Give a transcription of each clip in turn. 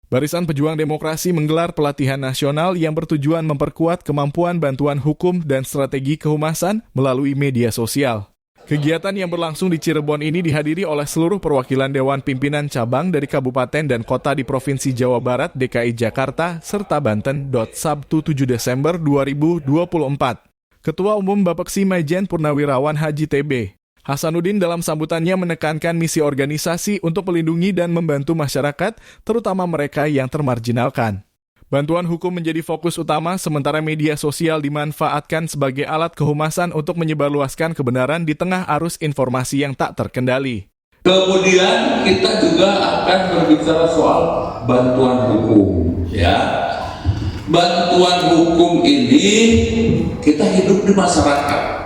Barisan Pejuang Demokrasi menggelar pelatihan nasional yang bertujuan memperkuat kemampuan bantuan hukum dan strategi kehumasan melalui media sosial. Kegiatan yang berlangsung di Cirebon ini dihadiri oleh seluruh perwakilan Dewan Pimpinan Cabang dari kabupaten dan kota di Provinsi Jawa Barat, DKI Jakarta, serta Banten. Sabtu 7 Desember 2024. Ketua Umum Bappeksi Majen Purnawirawan Haji TB Hasanuddin dalam sambutannya menekankan misi organisasi untuk melindungi dan membantu masyarakat, terutama mereka yang termarginalkan. Bantuan hukum menjadi fokus utama, sementara media sosial dimanfaatkan sebagai alat kehumasan untuk menyebarluaskan kebenaran di tengah arus informasi yang tak terkendali. Kemudian kita juga akan berbicara soal bantuan hukum, ya. Bantuan hukum ini kita hidup di masyarakat.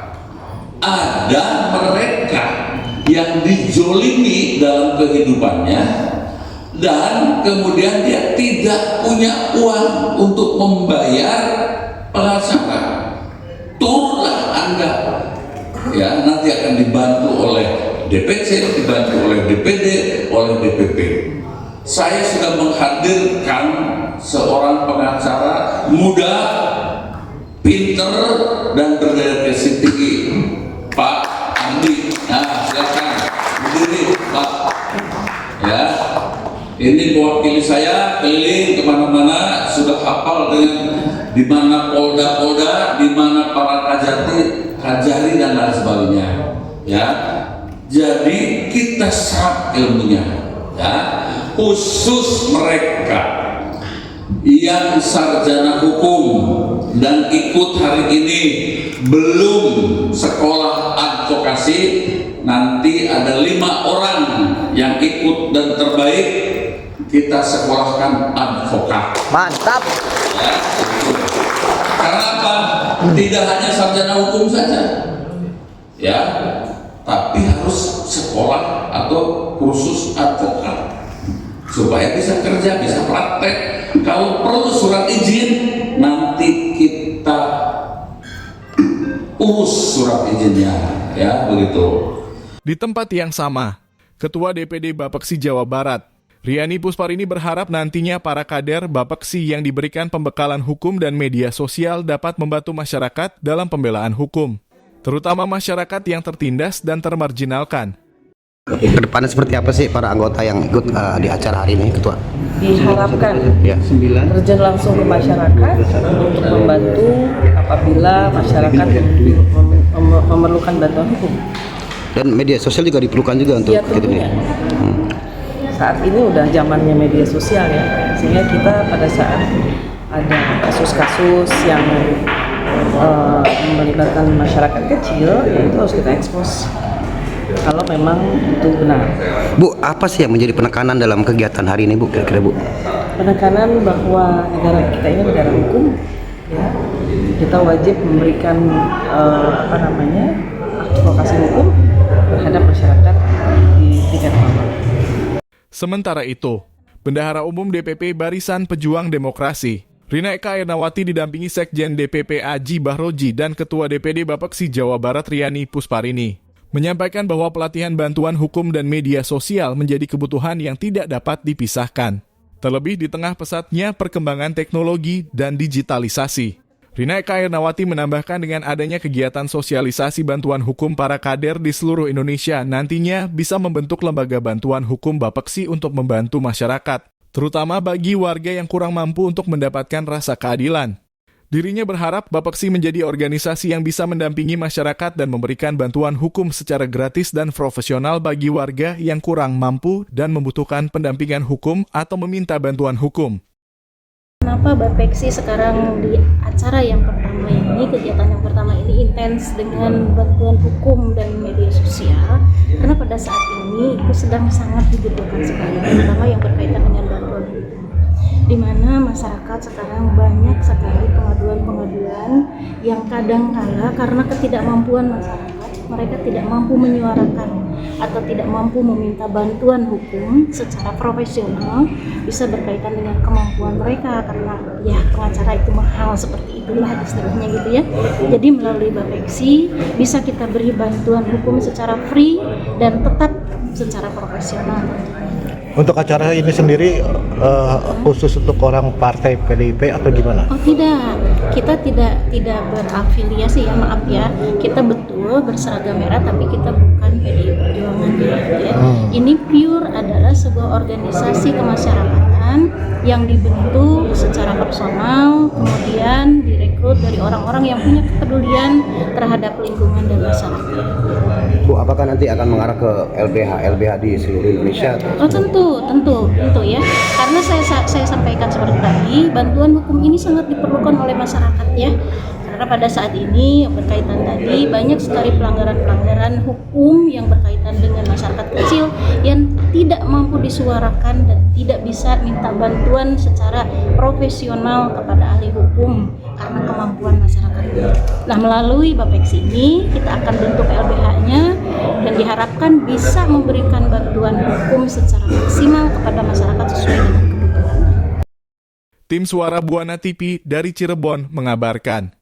Ada mereka yang dijolimi dalam kehidupannya dan kemudian dia tidak punya uang untuk membayar pengacara. Turunlah Anda, ya, nanti akan dibantu oleh DPC, dibantu oleh DPD, oleh DPP. Saya sudah menghadirkan seorang pengacara muda, pinter dan berdedikasi tinggi, Pak Andi. Nah, silakan berdiri, Pak. Ya, ini mewakili saya keliling kemana-mana, sudah hafal dengan di mana polda-polda, di mana para kajari dan lain sebagainya. Ya, jadi kita serap ilmunya. Ya, khusus mereka yang sarjana hukum dan ikut hari ini belum sekolah advokasi, nanti ada 5 orang yang ikut dan terbaik kita sekolahkan advokat. Mantap. Ya, karena apa? Tidak hanya sarjana hukum saja, ya, tapi harus sekolah atau kursus advokat supaya bisa kerja, bisa praktek. Kalau perlu surat izin, nanti kita urus surat izinnya, ya, begitu. Di tempat yang sama, Ketua DPD Bappeksi Jawa Barat, Riani Pusparini berharap nantinya para kader Bappeksi yang diberikan pembekalan hukum dan media sosial dapat membantu masyarakat dalam pembelaan hukum, terutama masyarakat yang tertindas dan termarginalkan. Kedepannya seperti apa sih para anggota yang ikut di acara hari ini, Ketua? Diharapkan Ya. terjun langsung ke masyarakat untuk membantu apabila masyarakat memerlukan bantuan hukum. Dan media sosial juga diperlukan juga untuk Ya, gitu nih. tentunya. Saat ini udah zamannya media sosial, ya, sehingga kita pada saat ada kasus-kasus yang melibatkan masyarakat kecil, ya itu harus kita ekspos kalau memang itu benar. Bu, apa sih yang menjadi penekanan dalam kegiatan hari ini, Bu? Kira-kira, Bu? Penekanan bahwa negara kita ini negara hukum, ya, kita wajib memberikan advokasi hukum terhadap masyarakat di tingkat bawah. Sementara itu, Bendahara Umum DPP Barisan Pejuang Demokrasi, Rina Eka Ernawati didampingi Sekjen DPP Aji Bahroji dan Ketua DPD Bappeksi Jawa Barat Riani Pusparini, menyampaikan bahwa pelatihan bantuan hukum dan media sosial menjadi kebutuhan yang tidak dapat dipisahkan. Terlebih di tengah pesatnya perkembangan teknologi dan digitalisasi. Rina Eka Ernawati menambahkan dengan adanya kegiatan sosialisasi bantuan hukum para kader di seluruh Indonesia nantinya bisa membentuk lembaga bantuan hukum Bappeksi untuk membantu masyarakat, terutama bagi warga yang kurang mampu untuk mendapatkan rasa keadilan. Dirinya berharap Bappeksi menjadi organisasi yang bisa mendampingi masyarakat dan memberikan bantuan hukum secara gratis dan profesional bagi warga yang kurang mampu dan membutuhkan pendampingan hukum atau meminta bantuan hukum. Kenapa Bappeksi sekarang di acara yang pertama ini, kegiatan yang pertama ini intens dengan bantuan hukum dan media sosial? Karena pada saat ini itu sedang sangat dibutuhkan sekali, terutama yang berkaitan dengan bantuan hukum. Di mana masyarakat sekarang banyak sekali pengaduan-pengaduan yang kadang-kala karena ketidakmampuan masyarakat, mereka tidak mampu menyuarakan atau tidak mampu meminta bantuan hukum secara profesional, bisa berkaitan dengan kemampuan mereka karena ya pengacara itu mahal, seperti itulah istilahnya gitu ya. Jadi melalui Bappeksi bisa kita beri bantuan hukum secara free dan tetap secara profesional. Untuk acara ini sendiri khusus untuk orang partai PDIP atau gimana? Oh tidak, kita tidak berafiliasi ya, maaf ya. Kita betul berseragam merah tapi kita bukan PDI Perjuangan ya. Ini pure adalah sebuah organisasi kemasyarakatan yang dibentuk secara personal, kemudian direkrut dari orang-orang yang punya kepedulian terhadap lingkungan dan masyarakat. Bu, apakah nanti akan mengarah ke LBH di seluruh Indonesia? Oh tentu ya. Karena saya sampaikan seperti tadi, bantuan hukum ini sangat diperlukan oleh masyarakat ya. Karena pada saat ini berkaitan tadi banyak sekali pelanggaran-pelanggaran hukum yang berkaitan dengan masyarakat kecil yang tidak mampu disuarakan dan tidak bisa minta bantuan secara profesional kepada ahli hukum karena kemampuan masyarakat. Nah, melalui Bapeks ini kita akan bentuk LBH-nya dan diharapkan bisa memberikan bantuan hukum secara maksimal kepada masyarakat sesuai dengan kebutuhan. Tim Suara Buana TV dari Cirebon mengabarkan.